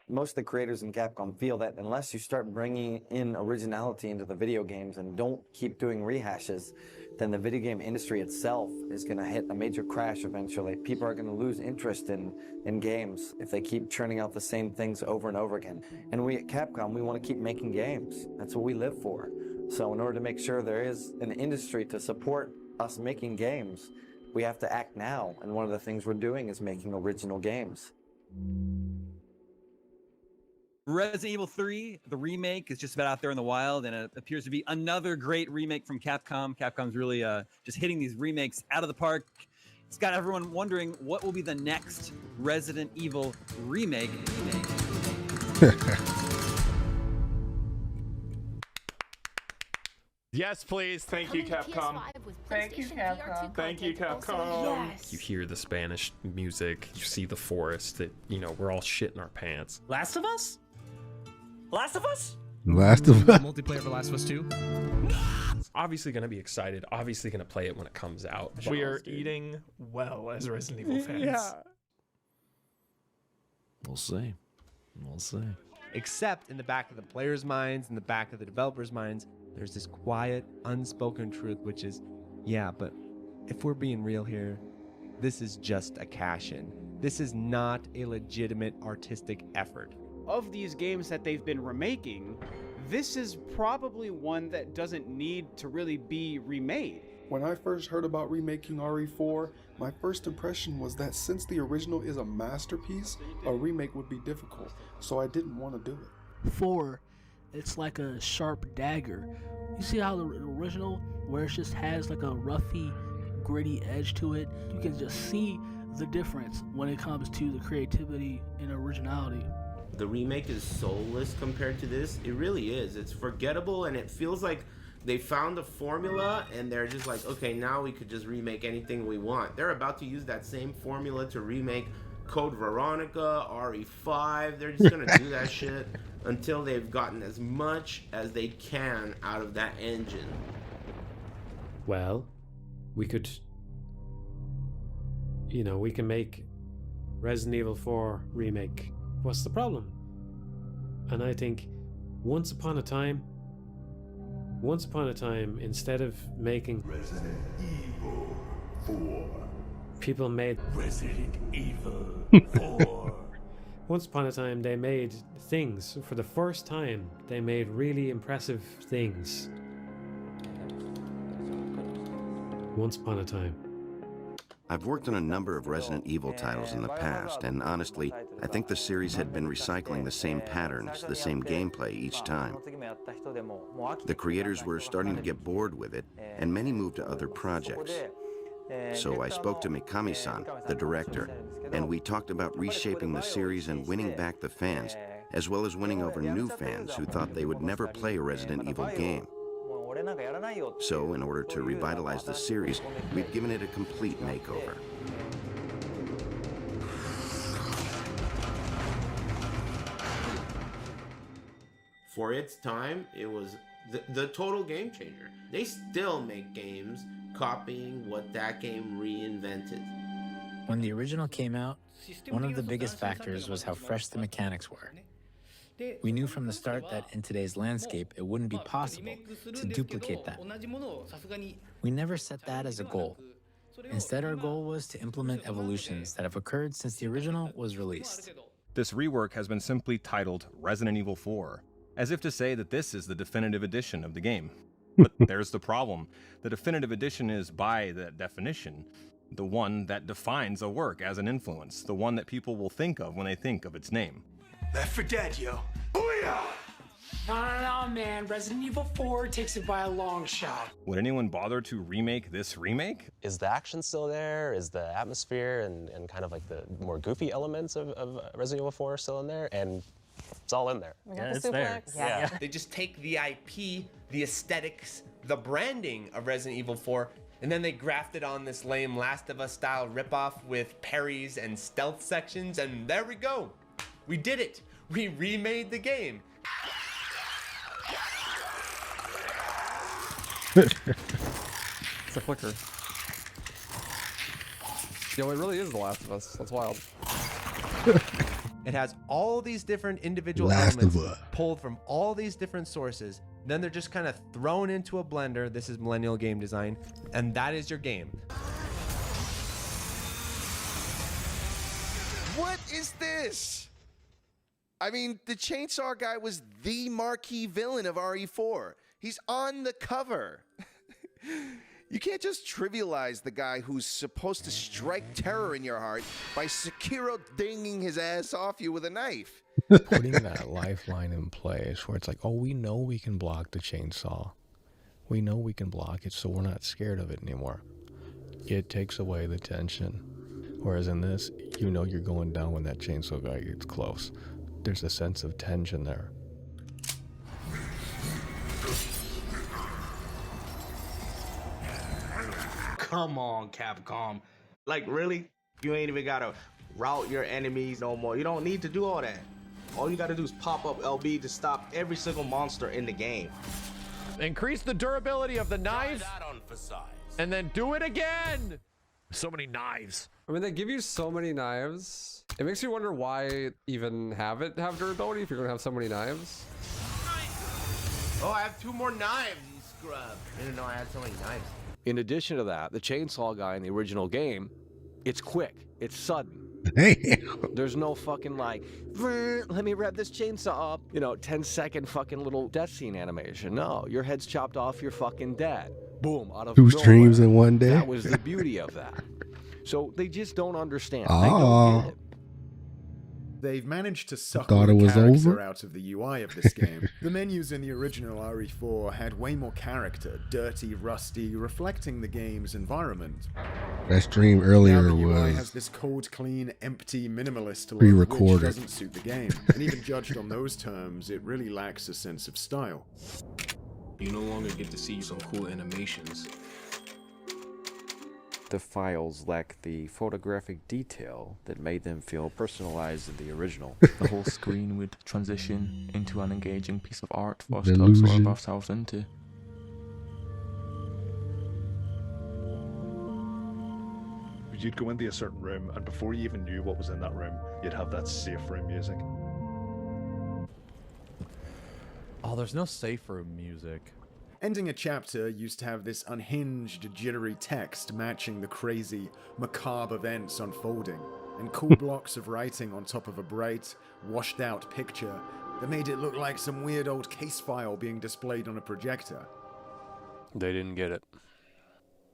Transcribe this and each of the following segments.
Most of the creators in Capcom feel that unless you start bringing in originality into the video games and don't keep doing rehashes, then the video game industry itself is going to hit a major crash eventually. People are going to lose interest in games if they keep churning out the same things over and over again. And we at Capcom, we want to keep making games. That's what we live for. So in order to make sure there is an industry to support us making games, we have to act now. And one of the things we're doing is making original games. Resident Evil 3, the remake, is just about out there in the wild, and it appears to be another great remake from Capcom. Capcom's really just hitting these remakes out of the park. It's got everyone wondering what will be the next Resident Evil remake. Yes, please. Thank you, Capcom. Thank you, Capcom. Thank you, Capcom. Yes. You hear the Spanish music, you see the forest, that, you know, we're all shitting our pants. Last of Us? Last of Us? Last of Us. Multiplayer for Last of Us 2. Obviously going to be excited, obviously going to play it when it comes out. We are eating well as Resident Evil fans. Yeah. We'll see. We'll see. Except in the back of the players' minds, in the back of the developers' minds, there's this quiet, unspoken truth, which is, yeah, but if we're being real here, this is just a cash-in. This is not a legitimate artistic effort. Of these games that they've been remaking, this is probably one that doesn't need to really be remade. When I first heard about remaking RE4, my first impression was that since the original is a masterpiece, a remake would be difficult, so I didn't want to do it. 4, it's like a sharp dagger. You see how the original, where it just has like a roughy, gritty edge to it, you can just see the difference when it comes to the creativity and originality. The remake is soulless compared to this. It really is. It's forgettable, and it feels like they found a formula and they're just like, okay, now we could just remake anything we want. They're about to use that same formula to remake Code Veronica, RE5. They're just gonna do that shit until they've gotten as much as they can out of that engine. Well, we could, you know, we can make Resident Evil 4 Remake. What's the problem? And I think once upon a time, instead of making Resident Evil 4, people made Resident Evil 4. Once upon a time, they made things. For the first time, they made really impressive things. Once upon a time. I've worked on a number of Resident Evil titles in the past, and honestly, I think the series had been recycling the same patterns, the same gameplay each time. The creators were starting to get bored with it, and many moved to other projects. So I spoke to Mikami-san, the director, and we talked about reshaping the series and winning back the fans, as well as winning over new fans who thought they would never play a Resident Evil game. So, in order to revitalize the series, we've given it a complete makeover. For its time, it was the total game changer. They still make games copying what that game reinvented. When the original came out, one of the biggest factors was how fresh the mechanics were. We knew from the start that in today's landscape, it wouldn't be possible to duplicate that. We never set that as a goal. Instead, our goal was to implement evolutions that have occurred since the original was released. This rework has been simply titled Resident Evil 4, as if to say that this is the definitive edition of the game. But there's the problem. The definitive edition is, by that definition, the one that defines a work as an influence, the one that people will think of when they think of its name. Left 4 Dead, yo. Booyah! No, man. Resident Evil 4 takes it by a long shot. Would anyone bother to remake this remake? Is the action still there? Is the atmosphere and kind of like the more goofy elements of Resident Evil 4 still in there? And it's all in there. Yeah, it's there. Yeah. They just take the IP, the aesthetics, the branding of Resident Evil 4, and then they grafted on this lame Last of Us style ripoff with parries and stealth sections, and there we go. We did it. We remade the game. It's a flicker. Yo, it really is The Last of Us. That's wild. It has all these different individual Last of elements Us. pulled from all these different sources. Then they're just kind of thrown into a blender. This is millennial game design, and that is your game. What is this? I mean, the chainsaw guy was the marquee villain of RE4. He's on the cover. You can't just trivialize the guy who's supposed to strike terror in your heart by Sekiro dinging his ass off you with a knife. Putting that lifeline in place where it's like, oh, we know we can block the chainsaw. We know we can block it, so we're not scared of it anymore. It takes away the tension. Whereas in this, you know you're going down when that chainsaw guy gets close. There's a sense of tension there. Come on, Capcom. Like, really? You ain't even gotta route your enemies no more. You don't need to do all that. All you gotta do is pop up LB to stop every single monster in the game. Increase the durability of the knife, and then do it again. So many knives. I mean, they give you so many knives. It makes you wonder why even have durability if you're gonna have so many knives. Oh, I have 2 more knives, you scrub. I didn't know I had so many knives. In addition to that, the chainsaw guy in the original game, it's quick, it's sudden. There's no fucking like, let me rev this chainsaw up, 10-second fucking little death scene animation. No, your head's chopped off, you're fucking dead. Boom, out of 2 nowhere. streams in one day. That was the beauty of that. So they just don't understand. They Ah. don't get it. They've managed to suck thought all it the was character over. out of the UI of this game. The menus in the original RE4 had way more character, dirty, rusty, reflecting the game's environment. That stream Now earlier the UI has was this cold, clean, empty, minimalist look, which pre-recorded. doesn't suit the game. And even judged on those terms, it really lacks a sense of style. You no longer get to see some cool animations. The files lack the photographic detail that made them feel personalized in the original. The whole screen would transition into an engaging piece of art for us to Delusion. absorb ourselves into. You'd go into a certain room, and before you even knew what was in that room, you'd have that safe room music. Oh, there's no safe room music. Ending a chapter used to have this unhinged, jittery text matching the crazy, macabre events unfolding, and cool blocks of writing on top of a bright, washed-out picture that made it look like some weird old case file being displayed on a projector. They didn't get it.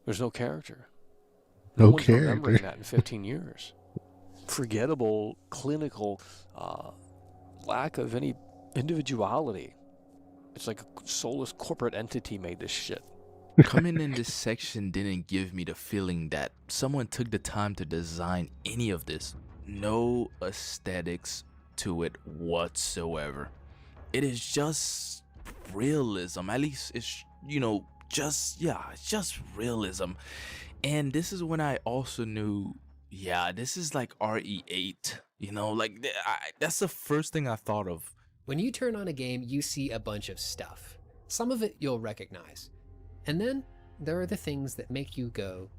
There's no character. No one's remembering character. that in 15 years. Forgettable, clinical, lack of any individuality. It's like a soulless corporate entity made this shit. Coming in this section didn't give me the feeling that someone took the time to design any of this. No aesthetics to it whatsoever. It is just realism. At least it's, it's just realism. And this is when I also knew, this is like RE8. That's the first thing I thought of. When you turn on a game, you see a bunch of stuff. Some of it you'll recognize. And then there are the things that make you go,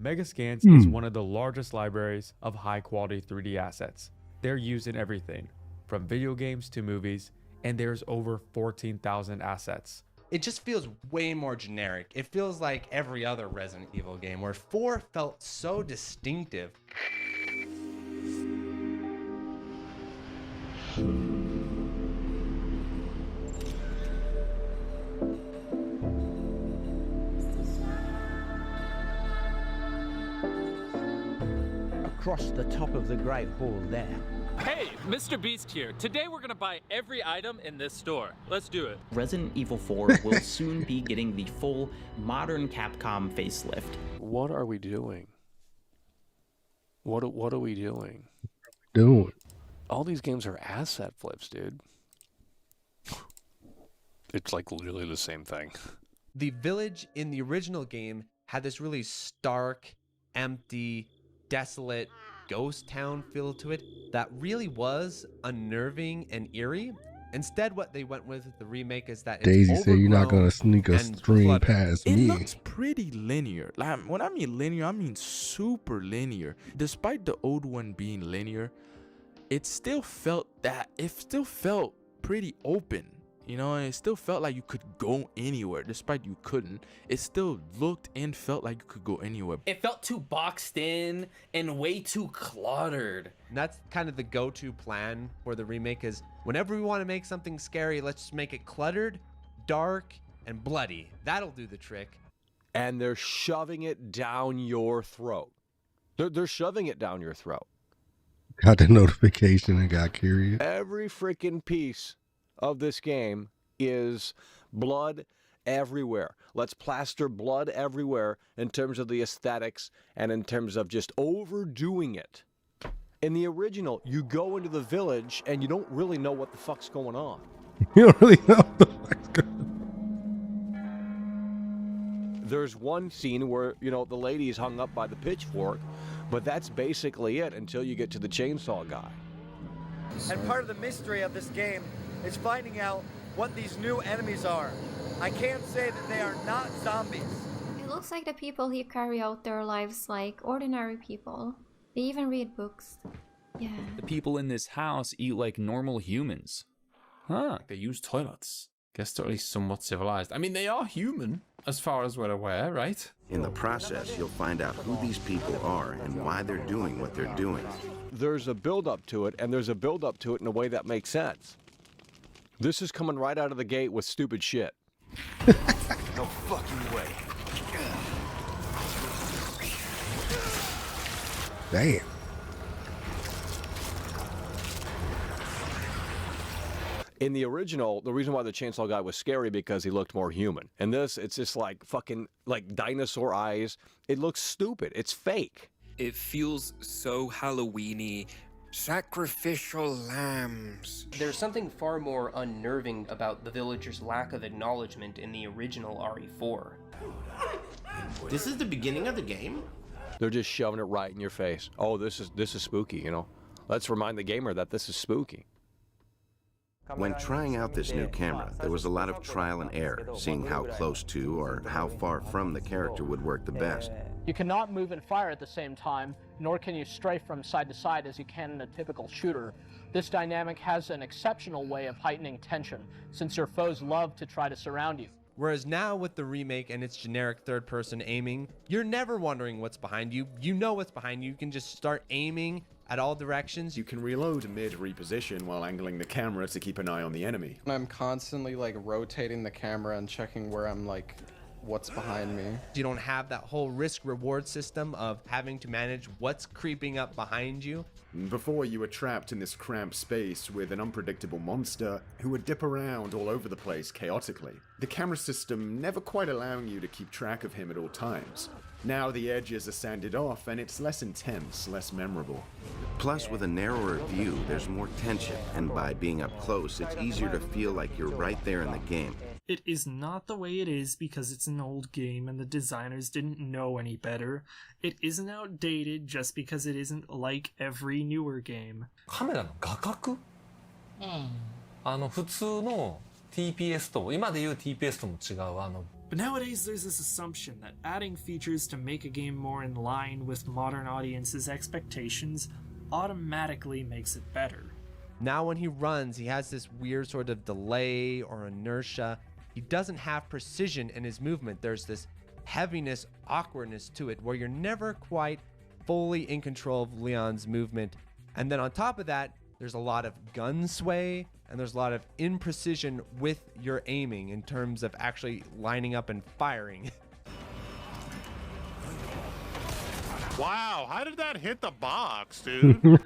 Megascans is one of the largest libraries of high-quality 3D assets. They're used in everything, from video games to movies, and there's over 14,000 assets. It just feels way more generic. It feels like every other Resident Evil game, where 4 felt so distinctive. Across the top of the Great Hall there. Hey, Mr. Beast here. Today we're gonna buy every item in this store. Let's do it. Resident Evil 4 will soon be getting the full modern Capcom facelift. What are we doing? What are we doing? All these games are asset flips, dude. It's like literally the same thing. The village in the original game had this really stark, empty, desolate ghost town feel to it that really was unnerving and eerie. Instead, what they went with the remake is that it's Daisy said you're not gonna sneak a and stream cluttered. past It me. looks pretty linear. Like, when I mean linear, I mean super linear. Despite the old one being linear, it still felt pretty open. You know, and it still felt like you could go anywhere, despite you couldn't. It still looked and felt like you could go anywhere. It felt too boxed in and way too cluttered. And that's kind of the go-to plan for the remake is whenever we want to make something scary, let's just make it cluttered, dark, and bloody. That'll do the trick. And they're shoving it down your throat. They're shoving it down your throat. Got the notification and got curious. Every freaking piece of this game is blood everywhere. Let's plaster blood everywhere in terms of the aesthetics and in terms of just overdoing it. In the original, you go into the village and you don't really know what the fuck's going on. You don't really know what the fuck's going on. There's one scene where, you know, the lady's hung up by the pitchfork, but that's basically it until you get to the chainsaw guy. And part of the mystery of this game is finding out what these new enemies are. I can't say that they are not zombies. It looks like the people here carry out their lives like ordinary people. They even read books. Yeah. The people in this house eat like normal humans. Huh, they use toilets. Guess they're at least somewhat civilized. I mean, they are human, as far as we're aware, right? In the process, you'll find out who these people are and why they're doing what they're doing. There's a build-up to it, and there's a build-up to it in a way that makes sense. This is coming right out of the gate with stupid shit. No fucking way. Damn. In the original, the reason why the chainsaw guy was scary because he looked more human. In this, it's just like fucking like dinosaur eyes. It looks stupid. It's fake. It feels so Halloween-y. Sacrificial lambs. There's something far more unnerving about the villagers' lack of acknowledgement in the original RE4. This is the beginning of the game? They're just shoving it right in your face. Oh, this is spooky, you know. Let's remind the gamer that this is spooky. When trying out this new camera, there was a lot of trial and error, seeing how close to or how far from the character would work the best. You cannot move and fire at the same time, nor can you strafe from side to side as you can in a typical shooter. This dynamic has an exceptional way of heightening tension, since your foes love to try to surround you. Whereas now with the remake and its generic third-person aiming, you're never wondering what's behind you. You know what's behind you. You can just start aiming at all directions. You can reload mid-reposition while angling the camera to keep an eye on the enemy. I'm constantly like rotating the camera and checking where I'm like, what's behind me. You don't have that whole risk-reward system of having to manage what's creeping up behind you. Before, you were trapped in this cramped space with an unpredictable monster who would dip around all over the place chaotically. The camera system never quite allowing you to keep track of him at all times. Now the edges are sanded off and it's less intense, less memorable. Plus, with a narrower view, there's more tension, and by being up close, it's easier to feel like you're right there in the game. It is not the way it is because it's an old game and the designers didn't know any better. It isn't outdated just because it isn't like every newer game. カメラの画角、普通の TPS と今で言う TPS とも違うBut nowadays there's this assumption that adding features to make a game more in line with modern audiences' expectations automatically makes it better. Now when he runs, he has this weird sort of delay or inertia. He doesn't have precision in his movement. There's this heaviness, awkwardness to it where you're never quite fully in control of Leon's movement. And then on top of that, there's a lot of gun sway and there's a lot of imprecision with your aiming in terms of actually lining up and firing. Wow, how did that hit the box, dude?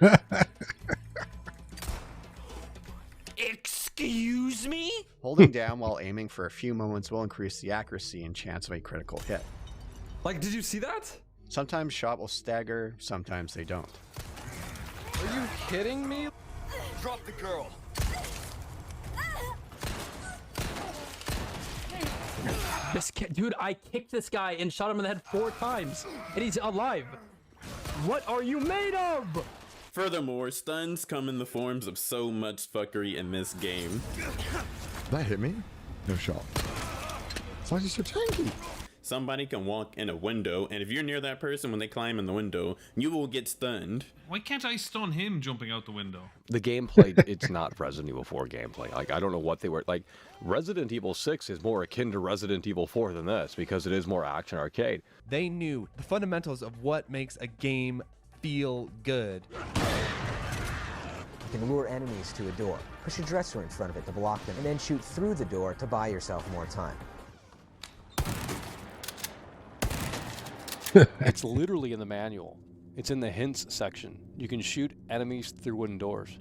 Excuse me? Holding down while aiming for a few moments will increase the accuracy and chance of a critical hit. Like, did you see that? Sometimes shot will stagger, sometimes they don't. Are you kidding me? Drop the girl. This kid, dude, I kicked this guy and shot him in the head 4 times, and he's alive. What are you made of? Furthermore, stuns come in the forms of so much fuckery in this game. That hit me? No shot. Why is it so tanky? Somebody can walk in a window, and if you're near that person when they climb in the window, you will get stunned. Why can't I stun him jumping out the window? The gameplay, it's not Resident Evil 4 gameplay. Like, I don't know what they were. Like, Resident Evil 6 is more akin to Resident Evil 4 than this because it is more action arcade. They knew the fundamentals of what makes a game feel good. You can lure enemies to a door, push a dresser in front of it to block them, and then shoot through the door to buy yourself more time. It's literally in the manual. It's in the hints section. You can shoot enemies through wooden doors.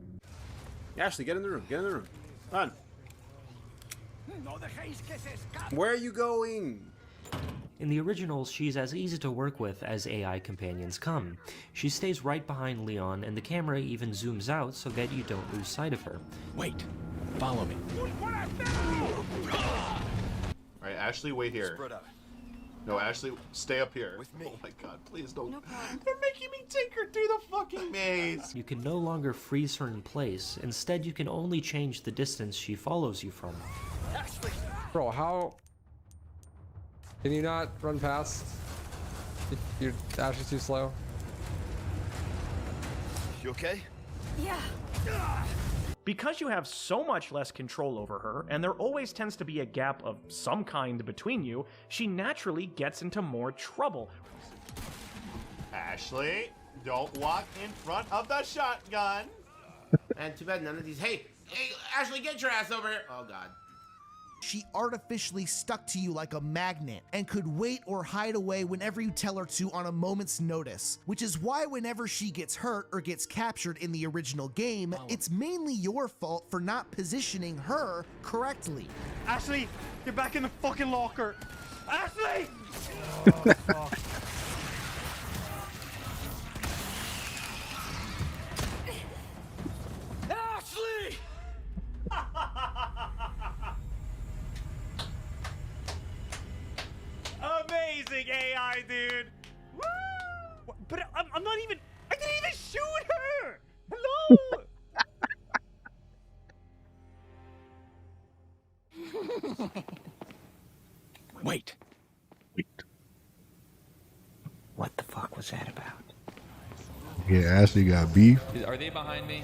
Ashley, get in the room. Get in the room. Come on. Where are you going? In the originals, she's as easy to work with as AI companions come. She stays right behind Leon, and the camera even zooms out so that you don't lose sight of her. Wait. Follow me. Alright, Ashley, wait here. Spread out. No, Ashley, stay up here. With me. Oh my god, please don't. No problem. They're making me take her through the fucking maze. You can no longer freeze her in place. Instead, you can only change the distance she follows you from. Ashley! Bro, how... Can you not run past? You're actually too slow. You okay? Yeah. Because you have so much less control over her, and there always tends to be a gap of some kind between you, she naturally gets into more trouble. Ashley, don't walk in front of the shotgun. And too bad none of these. Hey, Ashley, get your ass over here. Oh god. She artificially stuck to you like a magnet and could wait or hide away whenever you tell her to on a moment's notice, which is why whenever she gets hurt or gets captured in the original game, it's mainly your fault for not positioning her correctly. Ashley, get back in the fucking locker. Ashley! Ashley! Amazing AI, dude! Woo! But I'm not even... I didn't even shoot her! Hello? Wait. What the fuck was that about? Yeah, Ashley got beef. Are they behind me?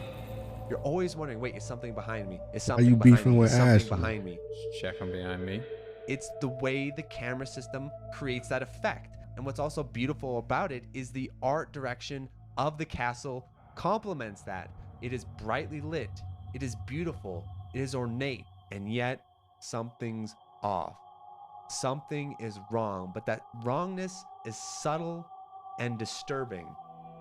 You're always wondering, wait, is something behind me? Is Are something you behind beefing me? with Is something Ashley? behind me? Check them behind me. It's the way the camera system creates that effect. And what's also beautiful about it is the art direction of the castle complements that. It is brightly lit. It is beautiful. It is ornate. And yet something's off. Something is wrong, but that wrongness is subtle and disturbing.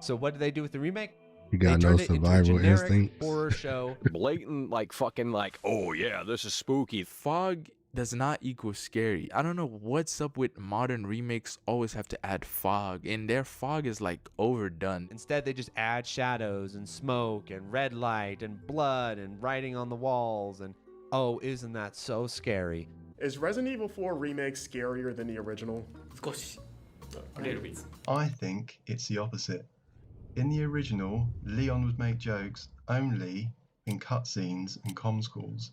So what did they do with the remake? You got They no turned it into a survival generic instinct. horror show. Blatant, like, fucking, like, oh yeah, this is spooky. Fog does not equal scary. I don't know what's up with modern remakes always have to add fog, and their fog is like overdone. Instead, they just add shadows and smoke and red light and blood and writing on the walls and oh, isn't that so scary? Is Resident Evil 4 Remake scarier than the original? Of course. A little bit. I think it's the opposite. In the original, Leon would make jokes only in cutscenes and comms calls.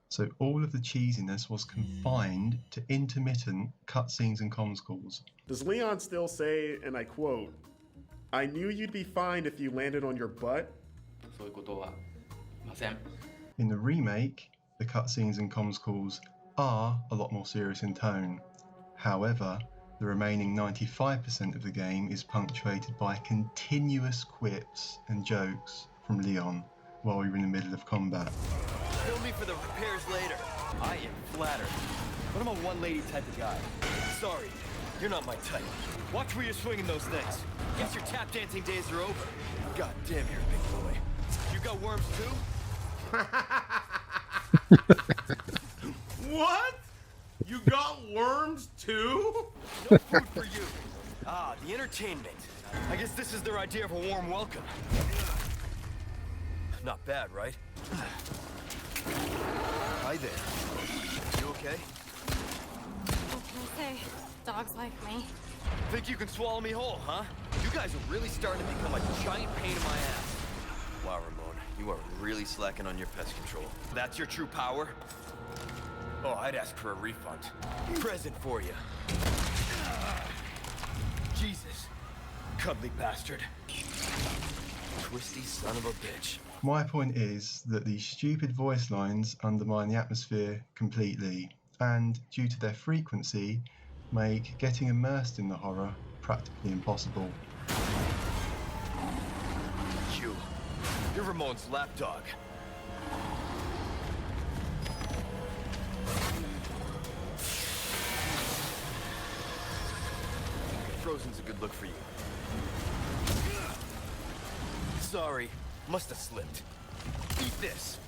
So all of the cheesiness was confined to intermittent cutscenes and comms calls. Does Leon still say, and I quote, "I knew you'd be fine if you landed on your butt"? In the remake, the cutscenes and comms calls are a lot more serious in tone. However, the remaining 95% of the game is punctuated by continuous quips and jokes from Leon while we were in the middle of combat. Bill me for the repairs later. I am flattered. But I'm a one-lady type of guy. Sorry, you're not my type. Watch where you're swinging those things. Guess your tap dancing days are over. God damn, you're a big boy. You got worms too? What? You got worms too? No food for you. Ah, the entertainment. I guess this is their idea of a warm welcome. Not bad, right? Hi there. You okay? What can I say? Dogs like me. Think you can swallow me whole, huh? You guys are really starting to become a giant pain in my ass. Wow, Ramon, you are really slacking on your pest control. That's your true power? Oh, I'd ask for a refund. Present for you. Jesus. Cuddly bastard. Twisty son of a bitch. My point is that these stupid voice lines undermine the atmosphere completely, and due to their frequency, make getting immersed in the horror practically impossible. You're Ramon's lapdog. Frozen's a good look for you. Sorry, must have slipped. Eat this.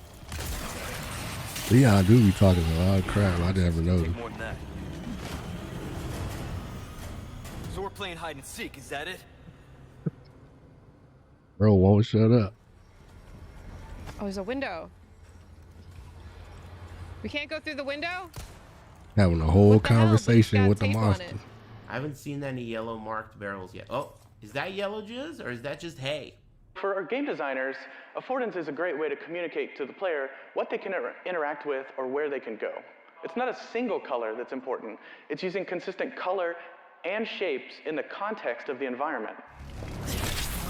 Leon do be talking a lot of crap. I never noticed. More than that. So we're playing hide and seek, is that it? Bro won't shut up. Oh, there's a window. We can't go through the window? Having a whole conversation with the monster. I haven't seen any yellow marked barrels yet. Oh, is that yellow jizz or is that just hay? For our game designers, affordance is a great way to communicate to the player what they can interact with or where they can go. It's not a single color that's important. It's using consistent color and shapes in the context of the environment.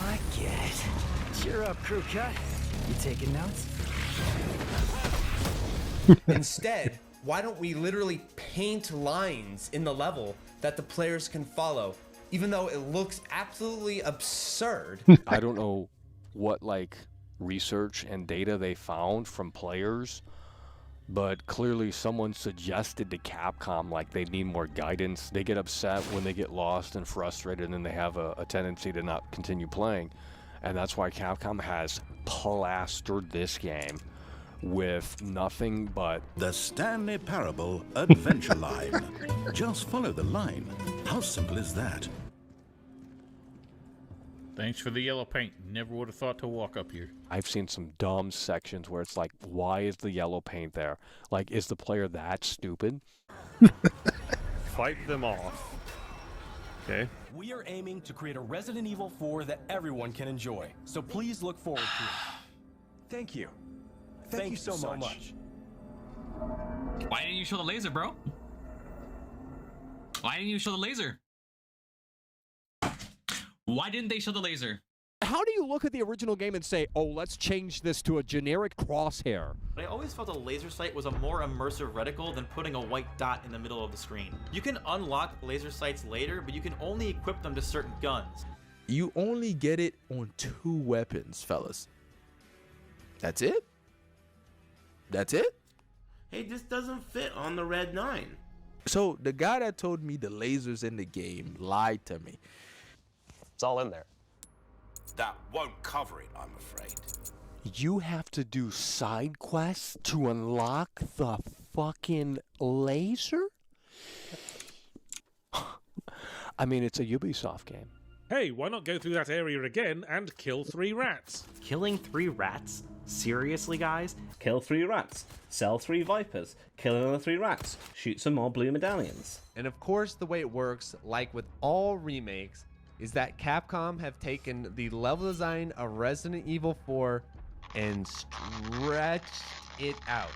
I get it. Cheer up, crew cut. You taking notes? Instead, why don't we literally paint lines in the level that the players can follow, even though it looks absolutely absurd? I don't know what like research and data they found from players, but clearly someone suggested to Capcom like they need more guidance. They get upset when they get lost and frustrated, and then they have a tendency to not continue playing. And that's why Capcom has plastered this game with nothing but the Stanley Parable Adventure Line. Just follow the line. How simple is that? Thanks for the yellow paint. Never would have thought to walk up here. I've seen some dumb sections where it's like, why is the yellow paint there? Like, is the player that stupid? Fight them off. Okay. We are aiming to create a Resident Evil 4 that everyone can enjoy. So please look forward to it. Thank you. Thank you so much. Why didn't you show the laser, bro? Why didn't you show the laser? Why didn't they show the laser? How do you look at the original game and say, oh, let's change this to a generic crosshair? I always felt a laser sight was a more immersive reticle than putting a white dot in the middle of the screen. You can unlock laser sights later, but you can only equip them to certain guns. You only get it on 2 weapons, fellas. That's it? That's it? Hey, this doesn't fit on the Red 9. So the guy that told me the lasers in the game lied to me. It's all in there. That won't cover it, I'm afraid. You have to do side quests to unlock the fucking laser? I mean, it's a Ubisoft game. Hey, why not go through that area again and kill 3 rats? Killing 3 rats? Seriously, guys? Kill 3 rats, sell 3 vipers, kill another 3 rats, shoot some more blue medallions. And of course, the way it works, like with all remakes, is that Capcom have taken the level design of Resident Evil 4 and stretched it out.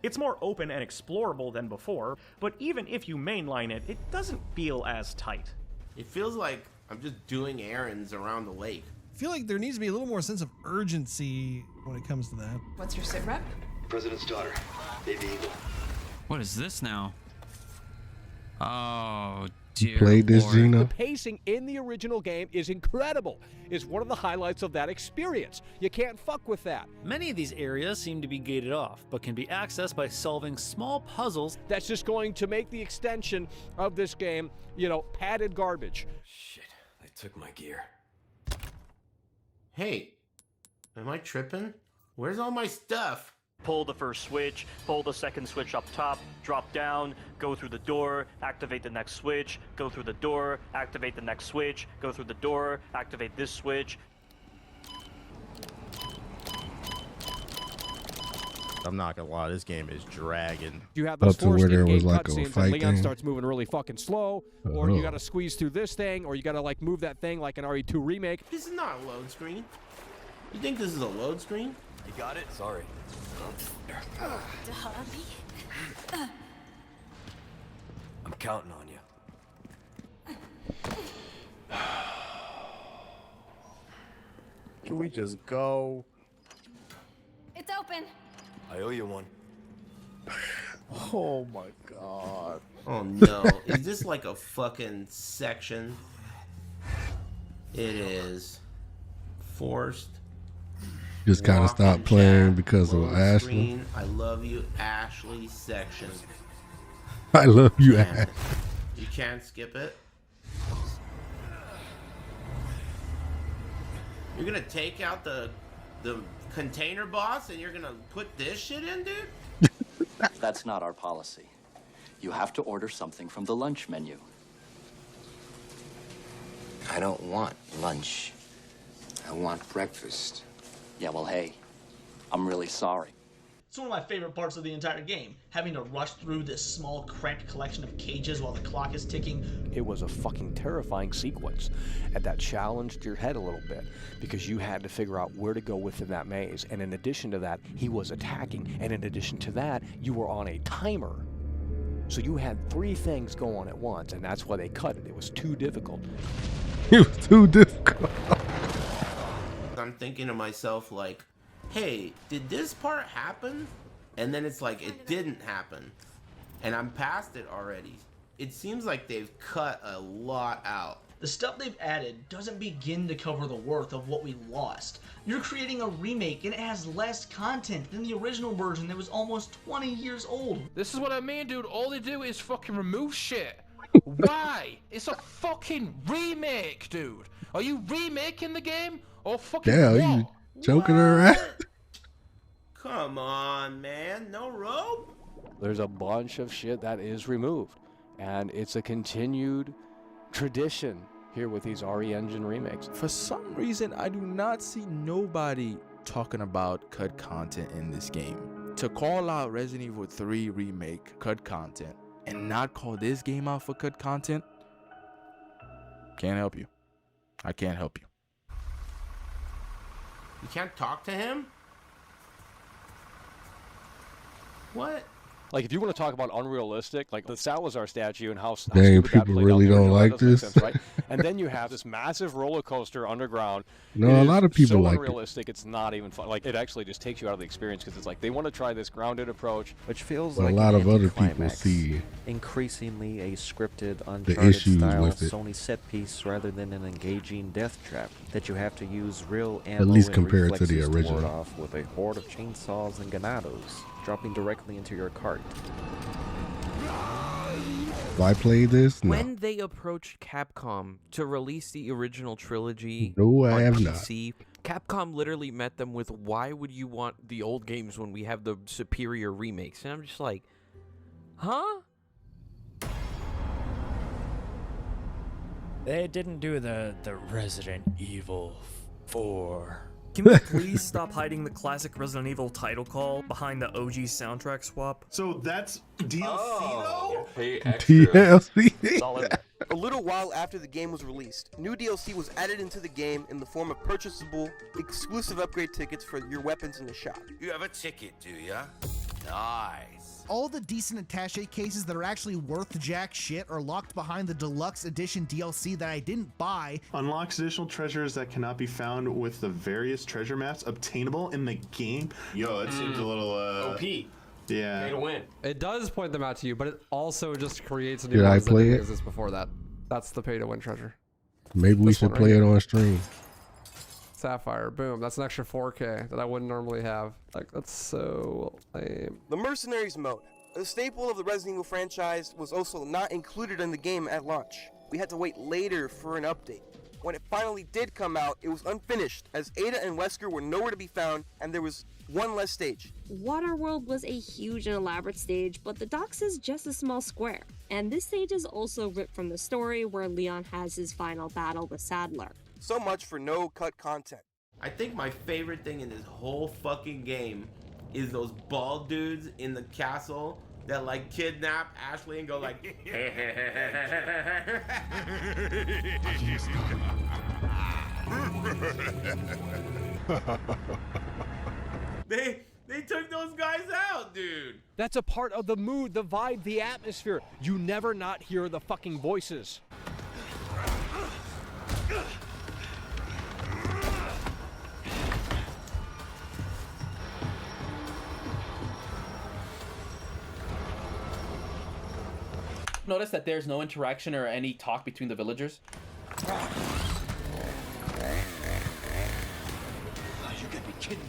It's more open and explorable than before, but even if you mainline it, it doesn't feel as tight. It feels like I'm just doing errands around the lake. I feel like there needs to be a little more sense of urgency when it comes to that. What's your sit rep? President's daughter, Baby Eagle. What is this now? Oh, dear Played this, Lord. Gina? The pacing in the original game is incredible. It's one of the highlights of that experience. You can't fuck with that. Many of these areas seem to be gated off, but can be accessed by solving small puzzles. That's just going to make the extension of this game, you know, padded garbage. Shit, they took my gear. Hey, am I tripping? Where's all my stuff? Pull the first switch, pull the second switch up top, drop down, go through the door, activate the next switch, go through the door, activate the next switch, go through the door, activate this switch. I'm not gonna lie, this game is dragging. You have those Up to where forced there was in-game like a cutscenes fight and Leon thing. starts moving really fucking slow, or you gotta squeeze through this thing, or you gotta like move that thing like an RE4 Remake. This is not a load screen. You think this is a load screen? You got it? Sorry. I'm counting on you. Can we just go? It's open. I owe you one. Oh my god. Oh no. Is this like a fucking section? It is. Forced. Just kind of stopped playing because of Ashley. Screen, I love you, Ashley section. I love you, Damn Ashley. it. You can't skip it. You're gonna take out the container boss and you're gonna put this shit in, dude? That's not our policy. You have to order something from the lunch menu. I don't want lunch. I want breakfast. Yeah, well, hey, I'm really sorry. It's one of my favorite parts of the entire game, having to rush through this small, cramped collection of cages while the clock is ticking. It was a fucking terrifying sequence, and that challenged your head a little bit because you had to figure out where to go within that maze. And in addition to that, he was attacking, and in addition to that, you were on a timer. So you had 3 things going at once, and that's why they cut it. It was too difficult. It was too difficult. I'm thinking to myself like, hey, did this part happen? And then it's like, it didn't happen. And I'm past it already. It seems like they've cut a lot out. The stuff they've added doesn't begin to cover the worth of what we lost. You're creating a remake and it has less content than the original version that was almost 20 years old. This is what I mean, dude. All they do is fucking remove shit. Why? It's a fucking remake, dude. Are you remaking the game? Or fucking Damn, you choking her out? Come on, man. No rope? There's a bunch of shit that is removed, and it's a continued tradition here with these RE Engine remakes. For some reason, I do not see nobody talking about cut content in this game. To call out Resident Evil 3 Remake cut content and not call this game out for cut content, can't help you. I can't help you. You can't talk to him? What? Like, if you want to talk about unrealistic, like the Salazar statue and how Dang, stupid that people played really out there, don't that like doesn't make this. sense, right? And then you have this massive roller coaster underground. No, It a is lot of people so like it. unrealistic, it's not even fun. Like, it actually just takes you out of the experience because it's like they want to try this grounded approach, which feels But like a lot an of other people anticlimax. see Increasingly a scripted, the Uncharted issues style with it. Sony set piece rather than an engaging death trap that you have to use real ammo At least and compared to the reflexes original. ward off with a horde of chainsaws and ganados dropping directly into your cart. If I played this, no. When they approached Capcom to release the original trilogy No, I on have not. PC, Capcom literally met them with, why would you want the old games when we have the superior remakes? And I'm just like, huh? They didn't do the Resident Evil 4. Can we please stop hiding the classic Resident Evil title call behind the OG soundtrack swap? So that's DLC though? DLC. A little while after the game was released, new DLC was added into the game in the form of purchasable, exclusive upgrade tickets for your weapons in the shop. You have a ticket, do ya? Nice. All the decent attaché cases that are actually worth jack shit are locked behind the deluxe edition DLC that I didn't buy. Unlocks additional treasures that cannot be found with the various treasure maps obtainable in the game. Yo, it seems a little OP. Yeah. Pay to win. It does point them out to you, but it also just creates new Did I ones that play didn't it? exist before that. That's the pay to win treasure. Maybe we This should one play right it here. on stream. Sapphire, boom. That's an extra 4K that I wouldn't normally have. Like, that's so lame. The Mercenaries mode, a staple of the Resident Evil franchise, was also not included in the game at launch. We had to wait later for an update. When it finally did come out, it was unfinished, as Ada and Wesker were nowhere to be found, and there was one less stage. Waterworld was a huge and elaborate stage, but the docks is just a small square. And this stage is also ripped from the story where Leon has his final battle with Sadler. So much for no cut content. I think my favorite thing in this whole fucking game is those bald dudes in the castle that like kidnap Ashley and go like They took those guys out, dude. That's a part of the mood, the vibe, the atmosphere. You never not hear the fucking voices. Notice that there's no interaction or any talk between the villagers. You gotta be kidding me.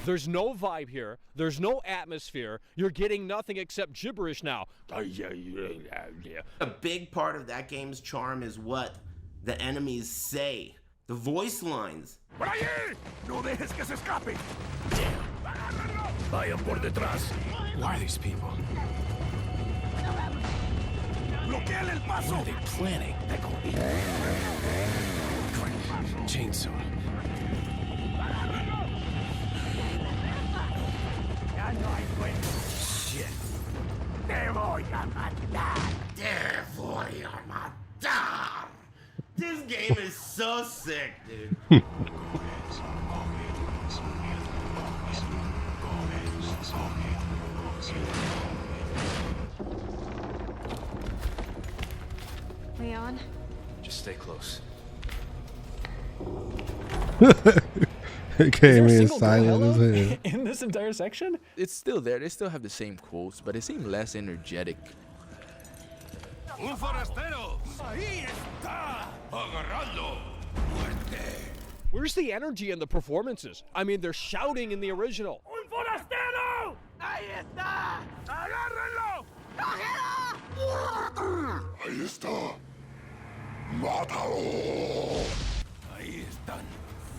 There's no vibe here. There's no atmosphere. You're getting nothing except gibberish now. A big part of that game's charm is what the enemies say. The voice lines. ¡Por allí! ¡No dejes que se escape! Vayan por detrás. Why are these people? ¡Bloqueale el paso! What are they planning? Chainsaw. Shit. Te voy a matar. Te voy a matar. This game is so sick, dude. Leon? Just stay close. It came in silent as hell. In this entire section? It's still there. They still have the same quotes, but it seemed less energetic. Un forastero. Ahí está. Agarrarlo. Muerte. Where's the energy in the performances? I mean, they're shouting in the original. Un forastero. Ahí está. Agárrenlo. ¡Cógelo! Ahí está. Mátalo. Ahí están.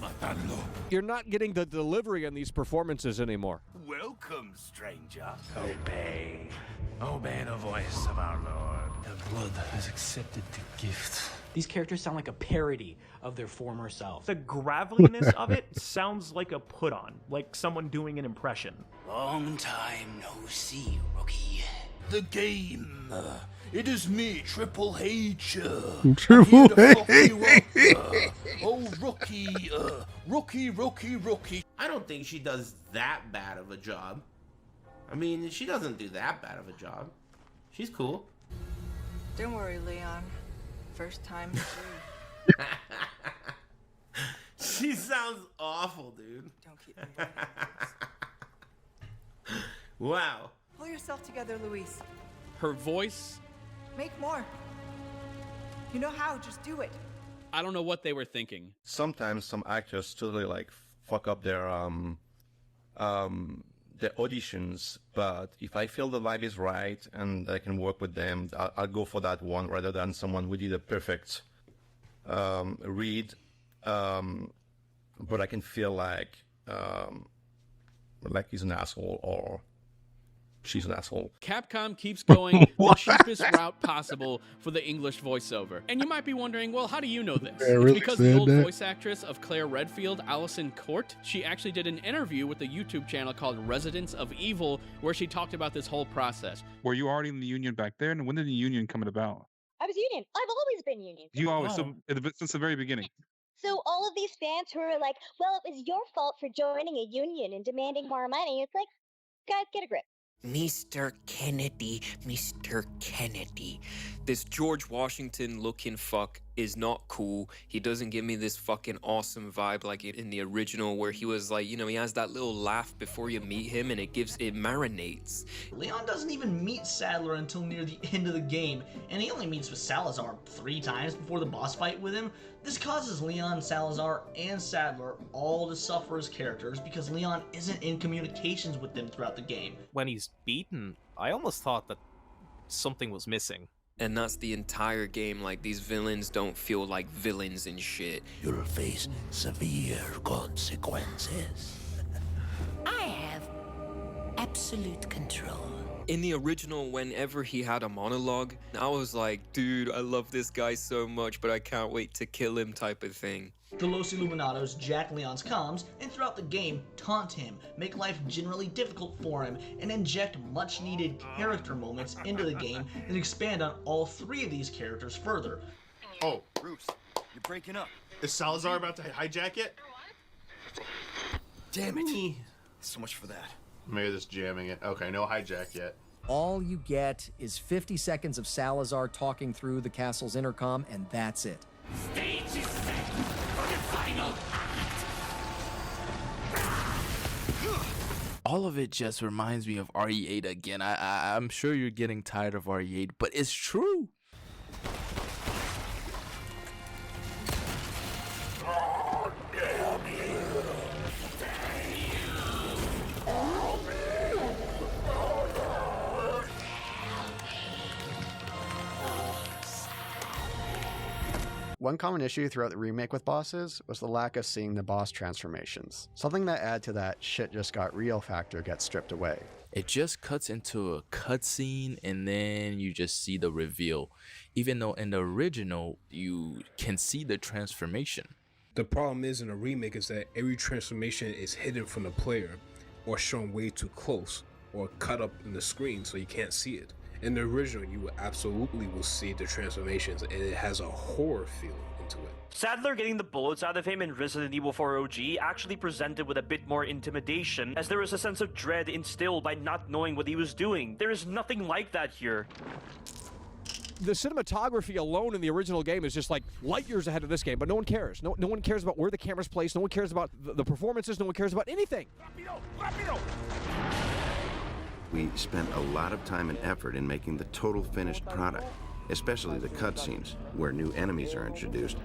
Matando. You're not getting the delivery in these performances anymore. Welcome, stranger. Obey. Obey the voice of our Lord. The blood has accepted the gift. These characters sound like a parody of their former selves. The graveliness of it sounds like a put-on, like someone doing an impression. Long time no see, rookie. The game. It is me, Triple H. Triple H. Oh, rookie. I don't think she does that bad of a job. I mean, she doesn't do that bad of a job. She's cool. Don't worry, Leon. First time through. She sounds awful, dude. Don't keep me waiting. Wow. Pull yourself together, Luis. Her voice. Make more. You know how, just do it. I don't know what they were thinking. Sometimes some actors totally like fuck up their auditions, but if I feel the vibe is right and I can work with them, I'll go for that one rather than someone who did a perfect read, but I can feel like he's an asshole or she's an asshole. Capcom keeps going the cheapest route possible for the English voiceover. And you might be wondering, well, how do you know this? Really it's because the old voice actress of Claire Redfield, Allison Court, she actually did an interview with the YouTube channel called Residents of Evil, where she talked about this whole process. Were you already in the union back there? And when did the union come about? I was union. I've always been union. You always, since the very beginning. So all of these fans who are like, well, it was your fault for joining a union and demanding more money. It's like, guys, get a grip. Mr. Kennedy, Mr. Kennedy. This George Washington looking fuck is not cool. He doesn't give me this fucking awesome vibe like in the original where he was like, you know, he has that little laugh before you meet him and it marinates. Leon doesn't even meet Sadler until near the end of the game, and he only meets with Salazar 3 times before the boss fight with him. This causes Leon, Salazar, and Sadler all to suffer as characters because Leon isn't in communications with them throughout the game. When he's beaten, I almost thought that something was missing. And that's the entire game, like these villains don't feel like villains and shit. You'll face severe consequences. I have absolute control. In the original, whenever he had a monologue, I was like, dude, I love this guy so much, but I can't wait to kill him type of thing. The Los Illuminados jack Leon's comms, and throughout the game, taunt him, make life generally difficult for him, and inject much-needed character moments into the game that expand on all 3 of these characters further. Oh, Bruce, you're breaking up. Is Salazar about to hijack it? Damn it. So much for that. Maybe just jamming it. Okay, no hijack yet. All you get is 50 seconds of Salazar talking through the castle's intercom, and that's it. Stage is set for the final act. All all of it just reminds me of RE8 again. I'm sure you're getting tired of RE8, but it's true. One common issue throughout the remake with bosses was the lack of seeing the boss transformations. Something that add to that shit just got real factor gets stripped away. It just cuts into a cutscene and then you just see the reveal. Even though in the original, you can see the transformation. The problem is in a remake is that every transformation is hidden from the player or shown way too close or cut up in the screen so you can't see it. In the original, you absolutely will see the transformations and it has a horror feeling into it. Sadler getting the bullets out of him in Resident Evil 4 OG actually presented with a bit more intimidation, as there was a sense of dread instilled by not knowing what he was doing. There is nothing like that here. The cinematography alone in the original game is just like light years ahead of this game, but no one cares. No one cares about where the camera's placed. No one cares about the performances. No one cares about anything. We spent a lot of time and effort in making the total finished product, especially the cutscenes, where new enemies are introduced,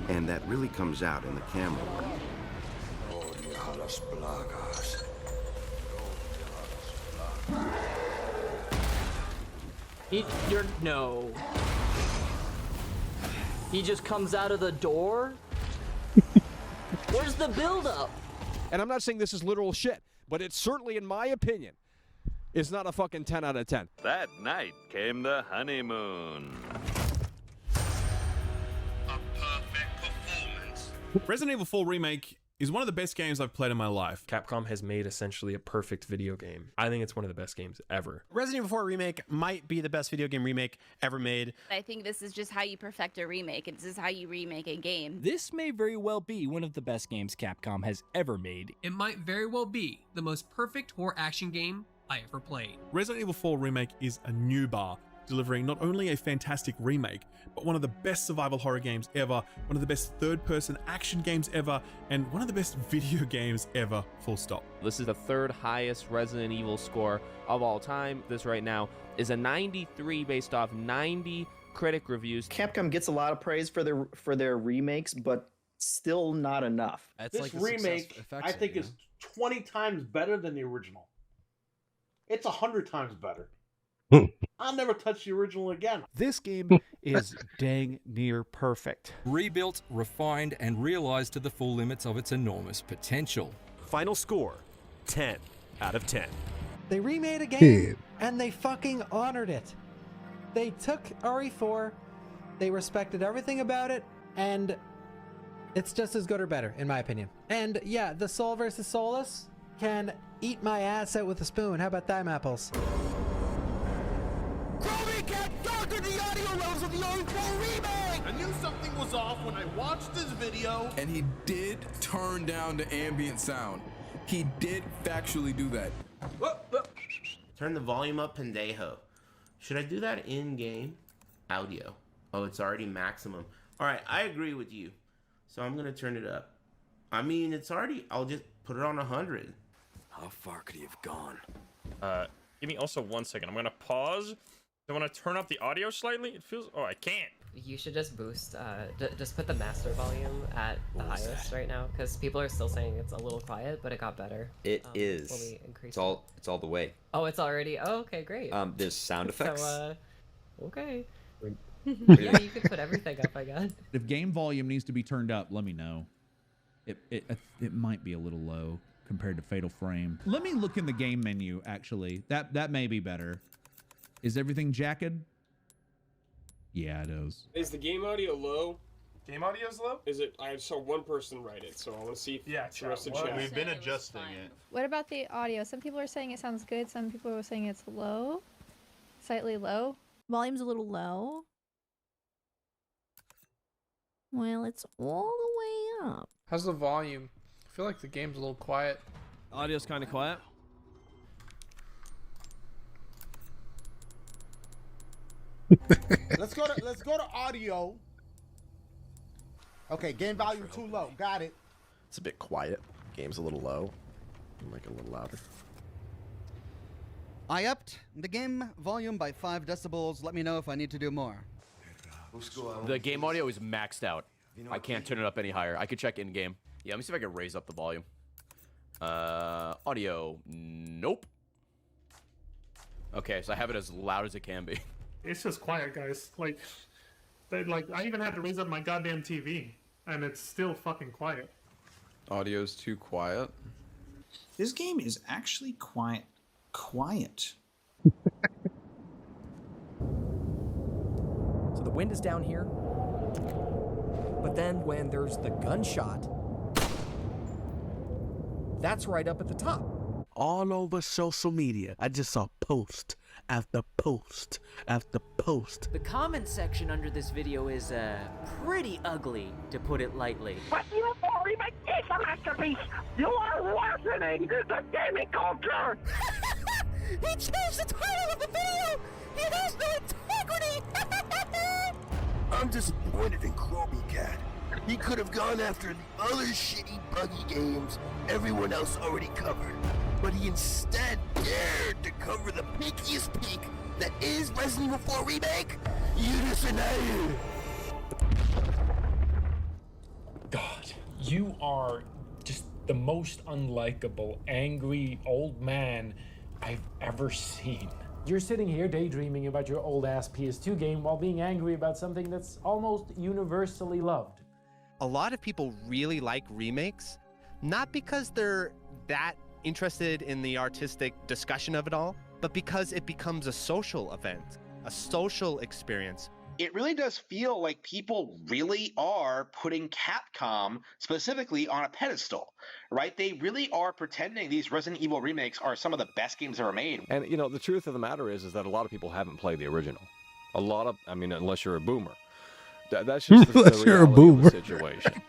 and that really comes out in the camera work. No. He just comes out of the door? Where's the build-up? And I'm not saying this is literal shit, but it's certainly, in my opinion, is not a fucking 10 out of 10. That night came the honeymoon. Resident Evil 4 Remake is one of the best games I've played in my life. Capcom has made essentially a perfect video game. I think it's one of the best games ever. Resident Evil 4 Remake might be the best video game remake ever made. I think this is just how you perfect a remake. This is how you remake a game. This may very well be one of the best games Capcom has ever made. It might very well be the most perfect horror action game I ever played. Resident Evil 4 Remake is a new bar, delivering not only a fantastic remake, but one of the best survival horror games ever, one of the best third-person action games ever, and one of the best video games ever, full stop. This is the third highest Resident Evil score of all time. This right now is a 93 based off 90 critic reviews. Capcom gets a lot of praise for their remakes, but still not enough. This remake, I think, is 20 times better than the original. It's 100 times better. I'll never touch the original again. This game is dang near perfect. Rebuilt, refined, and realized to the full limits of its enormous potential. Final score, 10 out of 10. They remade a game, and they fucking honored it. They took RE4, they respected everything about it, and it's just as good or better, in my opinion. And yeah, the Soul versus Soulless can eat my ass out with a spoon. How about them apples? The audio levels of the RE4 Remake! I knew something was off when I watched this video. And he did turn down the ambient sound. He did factually do that. Turn the volume up, pendejo. Should I do that in-game? Audio. Oh, it's already maximum. All right, I agree with you. So I'm going to turn it up. I mean, it's already... I'll just put it on 100. How far could he have gone? Give me also 1 second. I'm going to pause. I want to turn up the audio slightly. It feels... Oh, I can't. You should just boost, just put the master volume at the highest right now, because people are still saying it's a little quiet, but it got better. It is. When we increase It's all the way. Oh, it's already... Oh, okay, great. There's sound effects. So, okay. Yeah, you can put everything up, I guess. If game volume needs to be turned up, let me know. It might be a little low compared to Fatal Frame. Let me look in the game menu, actually. That may be better. Is everything jacked? Yeah, it is. Is the game audio low? Game audio's low? Is it? I saw one person write it, so I want to see if the rest of the chat. We've been adjusting it. What about the audio? Some people are saying it sounds good. Some people are saying it's low. Slightly low. Volume's a little low. Well, it's all the way up. How's the volume? I feel like the game's a little quiet. Audio's kind of quiet. Let's go to audio. Okay, game volume too low. Got it. It's a bit quiet. Game's a little low. Make it a little louder. I upped the game volume by 5 decibels. Let me know if I need to do more. The game audio is maxed out. I can't turn it up any higher. I could check in-game. Yeah, let me see if I can raise up the volume. Audio, nope. Okay, so I have it as loud as it can be. It's just quiet, guys. Like I even had to raise up my goddamn TV, and it's still fucking quiet. Audio's too quiet. This game is actually quite quiet. So the wind is down here, but then when there's the gunshot, that's right up at the top. All over social media, I just saw post after post after post. The comment section under this video is pretty ugly, to put it lightly. Resident Evil Remake is a masterpiece. You are worsening the gaming culture. He changed the title of the video. He has no integrity. I'm disappointed in Chromie Cat. He could have gone after the other shitty buggy games everyone else already covered. But he instead dared to cover the peakiest peak that is Resident Evil 4 Remake. God, you are just the most unlikable, angry old man I've ever seen. You're sitting here daydreaming about your old-ass PS2 game while being angry about something that's almost universally loved. A lot of people really like remakes, not because they're that interested in the artistic discussion of it all, but because it becomes a social event, a social experience. It really does feel like people really are putting Capcom specifically on a pedestal, right? They really are pretending these Resident Evil remakes are some of the best games ever made. And, you know, the truth of the matter is that a lot of people haven't played the original. I mean, unless you're a boomer. That's just the Unless you're a reality of boomer. the situation.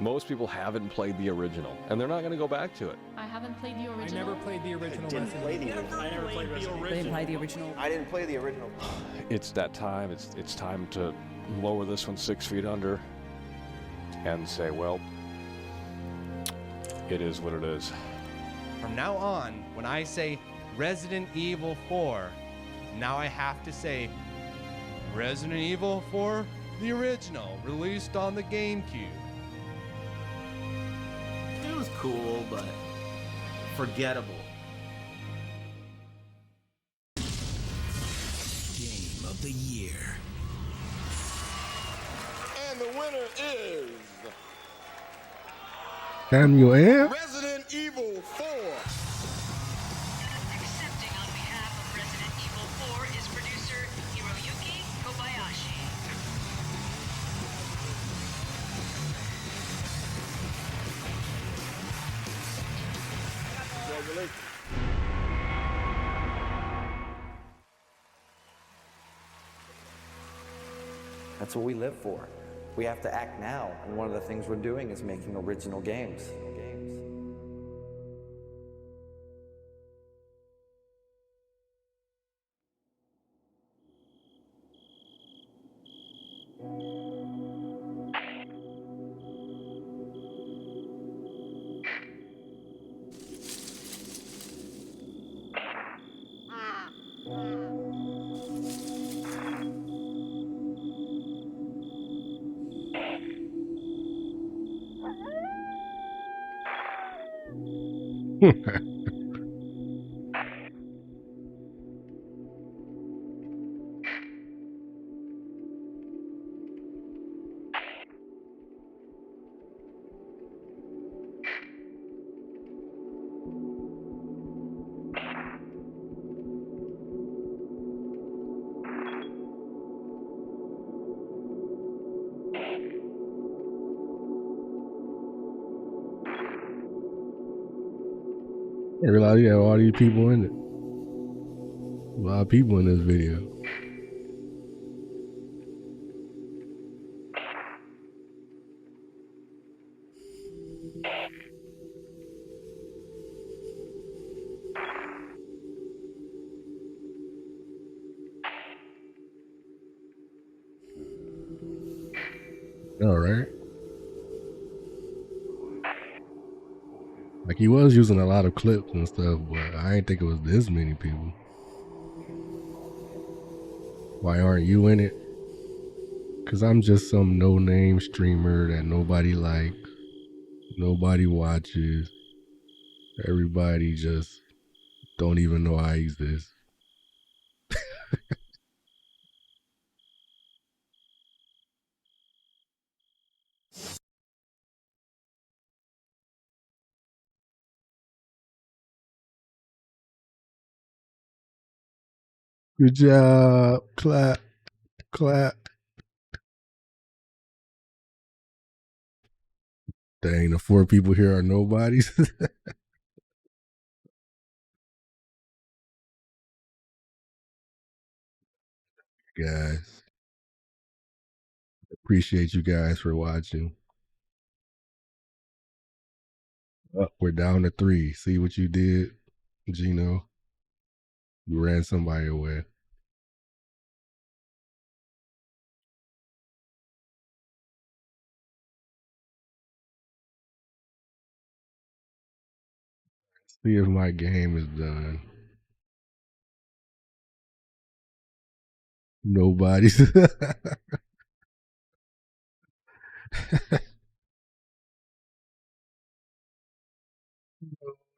Most people haven't played the original, and they're not going to go back to it. I haven't played the original. I never played the original. I didn't play the original. I never played the original. Didn't play the original. I didn't play the original. It's that time. It's time to lower this one 6 feet under and say, well, it is what it is. From now on, when I say Resident Evil 4, now I have to say Resident Evil 4, the original, released on the GameCube. It was cool, but forgettable. Game of the year. And the winner is Samuel Air? Resident Evil 4. Accepting on behalf of Resident Evil 4 is producer Hiroyuki Kobayashi. Congratulations. That's what we live for. We have to act now, and one of the things we're doing is making original games. I didn't realize you had all these people in it. A lot of people in this video. All right. Like he was using a lot of clips and stuff, but I didn't think it was this many people. Why aren't you in it? Cause I'm just some no-name streamer that nobody likes, nobody watches. Everybody just don't even know I exist. Good job. Clap. Clap. Dang, the 4 people here are nobodies. Guys. Appreciate you guys for watching. We're down to 3. See what you did, Gino? You ran somebody away. See if my game is done. Nobody's.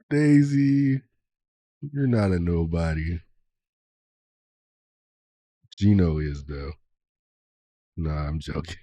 Daisy, you're not a nobody. Gino is though. Nah, I'm joking.